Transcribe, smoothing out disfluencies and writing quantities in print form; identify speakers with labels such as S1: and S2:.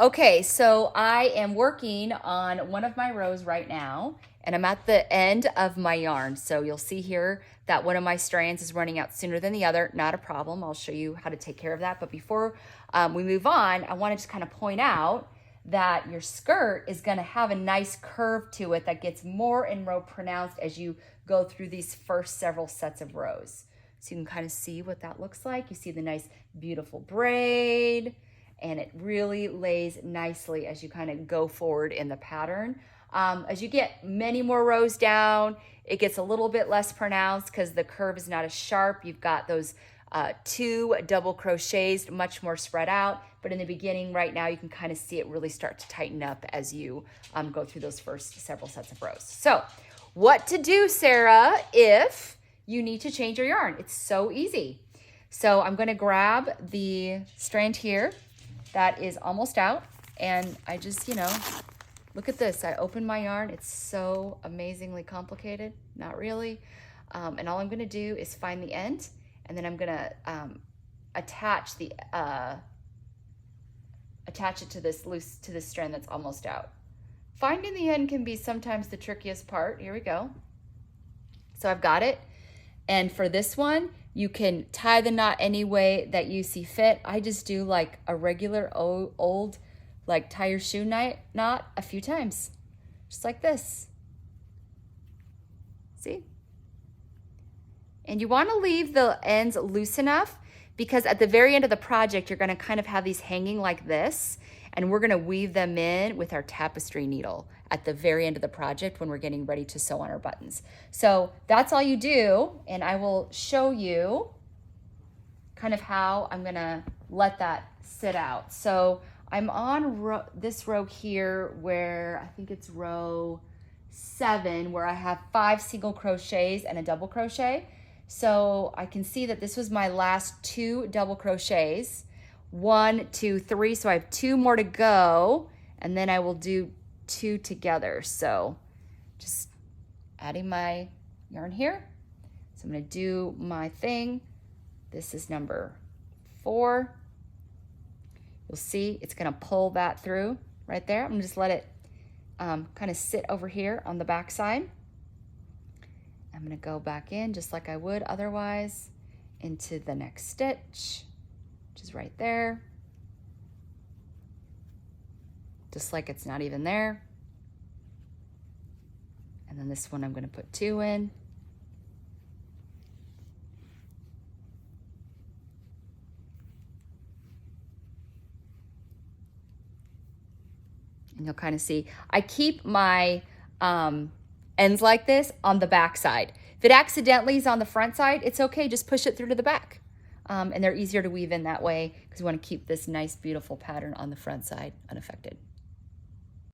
S1: Okay, so I am working on one of my rows right now, and I'm at the end of my yarn. So you'll see here that one of my strands is running out sooner than the other. Not a problem. I'll show you how to take care of that. But before we move on, I want to just kind of point out that your skirt is going to have a nice curve to it that gets more and more pronounced as you go through these first several sets of rows. So you can kind of see what that looks like. You see the nice, beautiful braid, and it really lays nicely as you kind of go forward in the pattern. As you get many more rows down, it gets a little bit less pronounced because the curve is not as sharp. You've got those 2 double crochets much more spread out, but in the beginning right now you can kind of see it really start to tighten up as you go through those first several sets of rows. So what to do, Sarah, if you need to change your yarn? It's so easy. So I'm going to grab the strand here that is almost out, and I just, look at this. I open my yarn. It's so amazingly complicated. Not really. And all I'm going to do is find the end, and then I'm going to attach it to this strand that's almost out. Finding the end can be sometimes the trickiest part. Here we go. So I've got it. And for this one, you can tie the knot any way that you see fit. I just do like a regular old like tie your shoe knot a few times, just like this. See? And you want to leave the ends loose enough because at the very end of the project, you're going to kind of have these hanging like this, and we're going to weave them in with our tapestry needle at the very end of the project when we're getting ready to sew on our buttons. So that's all you do, and I will show you kind of how I'm going to let that sit out. So I'm on this row here where I think it's row 7, where I have 5 single crochets and a double crochet. So I can see that this was my last 2 double crochets. 1, 2, 3. So I have 2 more to go, and then I will do 2 together. So just adding my yarn here. So I'm going to do my thing. This is number 4. You'll see it's going to pull that through right there. I'm going to just let it kind of sit over here on the back side. I'm going to go back in just like I would otherwise into the next stitch, which is right there. Just like it's not even there. And then this one I'm going to put 2 in. And you'll kind of see, I keep my ends like this on the back side. If it accidentally is on the front side, it's okay, just push it through to the back. And they're easier to weave in that way because we want to keep this nice, beautiful pattern on the front side unaffected.